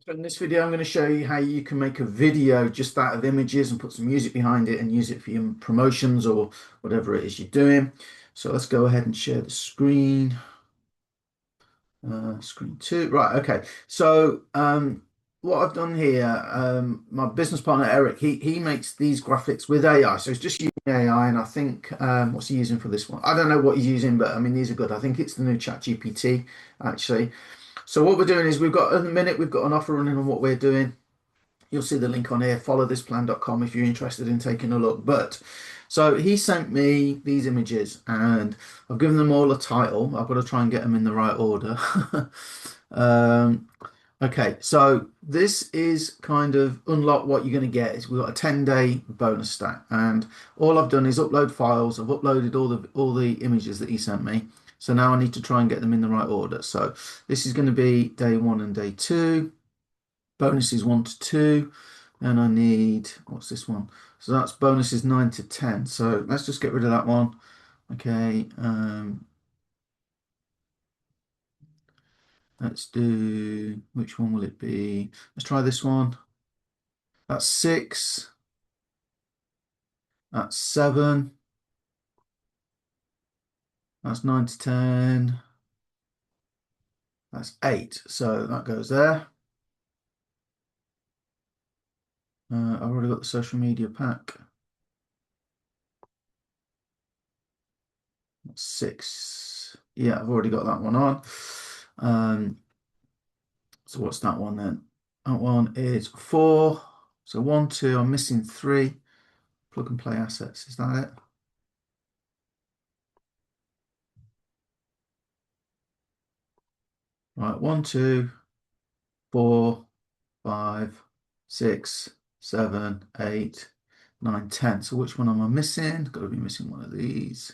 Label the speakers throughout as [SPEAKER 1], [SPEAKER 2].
[SPEAKER 1] In this video, I'm going to show you how you can make a video just out of images and put some music behind it and use it for your promotions or whatever it is you're doing. So let's go ahead and share the screen. Screen two. Right, okay. So what I've done here, my business partner Eric, he makes these graphics with AI. So it's just using AI, and I think what's he using for this one? I don't know what he's using, but I mean these are good. I think it's the new ChatGPT actually. So what we're doing is we've got at the minute we've got an offer running on what we're doing. You'll see the link on here, followthisplan.com if you're interested in taking a look. But so he sent me these images and I've given them all a title. I've got to try and get them in the right order. Okay, so this is kind of unlock what you're going to get is we've got a 10-day bonus stack, and all I've done is upload files. I've uploaded all the images that he sent me. So now I need to try and get them in the right order. So this is going to be day 1 and day 2. Bonuses 1 to 2, and I need, what's this one? So that's bonuses 9 to 10. So let's just get rid of that one. Okay, let's do, which one will it be? Let's try this one. That's 6. That's 7. That's 9 to 10. That's 8. So that goes there. I've already got the social media pack. That's 6. Yeah, I've already got that one on. So what's that one then? That one is 4. So 1, 2, I'm missing 3. Plug and play assets, is that it? Right, 1, 2, 4, 5, 6, 7, 8, 9, 10. So which one am I missing? Got to be missing one of these.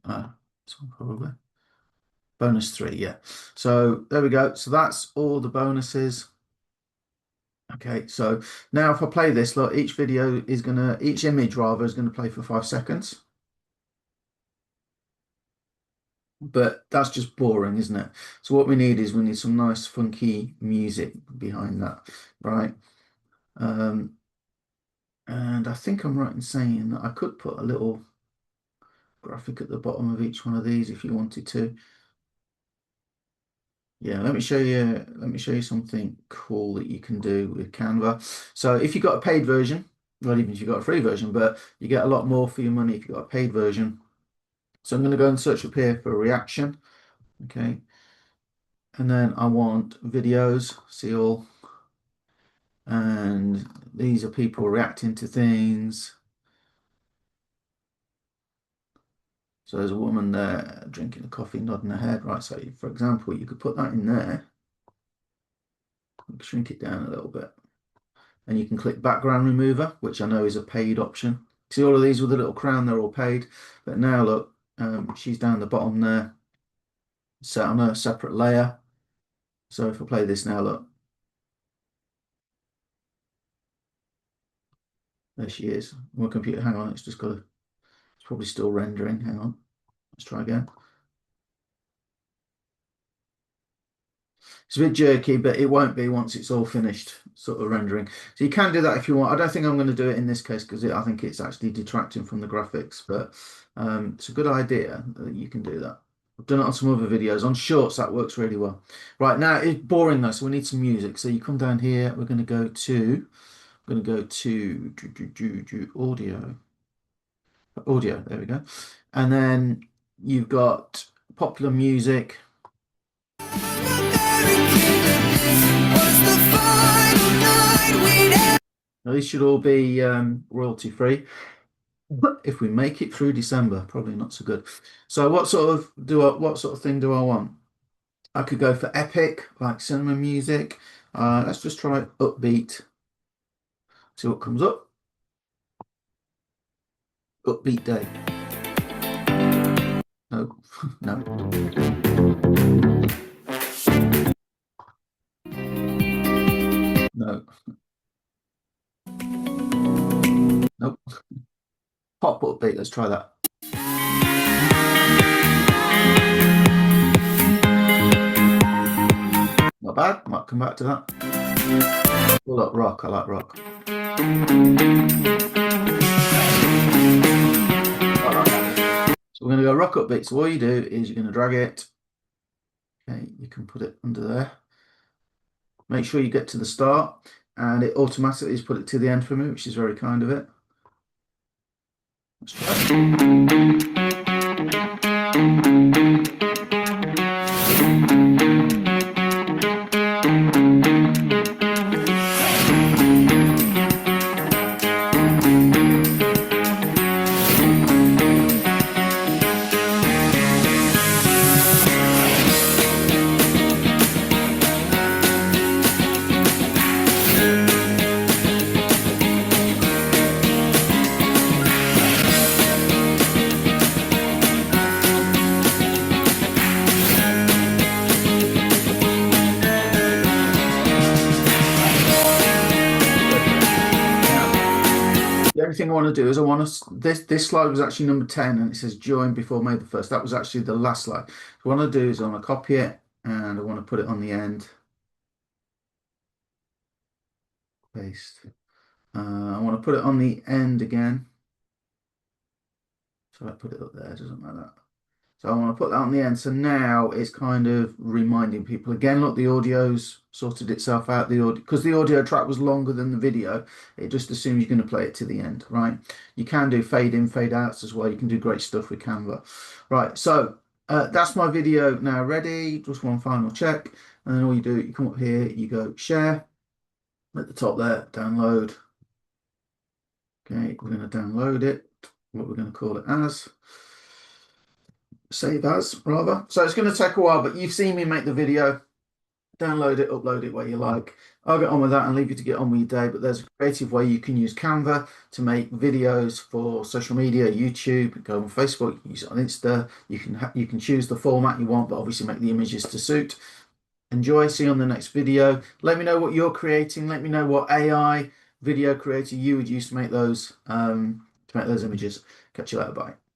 [SPEAKER 1] This one probably. Bonus 3, yeah. So there we go. So that's all the bonuses. Okay, so now if I play this, look, each image rather is gonna play for 5 seconds. But that's just boring, isn't it? So what we need is we need some nice funky music behind that, right? And I think I'm right in saying that I could put a little graphic at the bottom of each one of these if you wanted to. Yeah, let me show you something cool that you can do with Canva. So if you've got a paid version, well, even if you've got a free version, but you get a lot more for your money if you've got a paid version. So I'm going to go and search up here for a reaction. Okay. And then I want videos, see all. And these are people reacting to things. So there's a woman there drinking a coffee, nodding her head. Right, so for example, you could put that in there. Shrink it down a little bit. And you can click background remover, which I know is a paid option. See all of these with a little crown, they're all paid. But now look, she's down the bottom there, set on a separate layer. So if I play this now, look. There she is. My computer, hang on, it's probably still rendering. Hang on, let's try again. It's a bit jerky, but it won't be once it's all finished sort of rendering. So you can do that if you want. I don't think I'm going to do it in this case because I think it's actually detracting from the graphics, but it's a good idea that you can do that. I've done it on some other videos. On shorts, that works really well. Right, now it's boring though, so we need some music. So you come down here, we're going to go to audio. Audio, there we go. And then you've got popular music. Now, these should all be royalty free. But if we make it through December, probably not so good. So what sort of thing do I want? I could go for epic, like cinema music. Let's just try upbeat. See what comes up. Upbeat day. No, no. No. Nope. Pop upbeat, let's try that. Come back to that. Pull up rock. I like rock. So we're going to go rock up bit. So all you do is you're going to drag it. Okay, you can put it under there. Make sure you get to the start, and it automatically has put it to the end for me, which is very kind of it. Let's try The only thing I want to do is I want to this slide was actually number 10 and it says join before May the 1st. That was actually the last slide. So what I want to do is I want to copy it and I want to put it on the end. Paste. I want to put it on the end again. So I put it up there, doesn't matter. So I want to put that on the end. So now it's kind of reminding people again, look, the audio's sorted itself out. The audio, because the audio track was longer than the video, it just assumes you're going to play it to the end, right? You can do fade in, fade outs as well. You can do great stuff with Canva. Right, so that's my video now ready. Just one final check. And then all you do, you come up here, you go share at the top there, download. Okay, we're going to download it. What we're going to call it as. Save as, rather. So it's going to take a while, but you've seen me make the video. Download it, upload it where you like. I'll get on with that and leave you to get on with your day, but there's a creative way you can use Canva to make videos for social media, YouTube, go on Facebook, you can use it on Insta. You can choose the format you want, but obviously make the images to suit. Enjoy, see you on the next video. Let me know what you're creating. Let me know what AI video creator you would use to make those images. Catch you later, bye.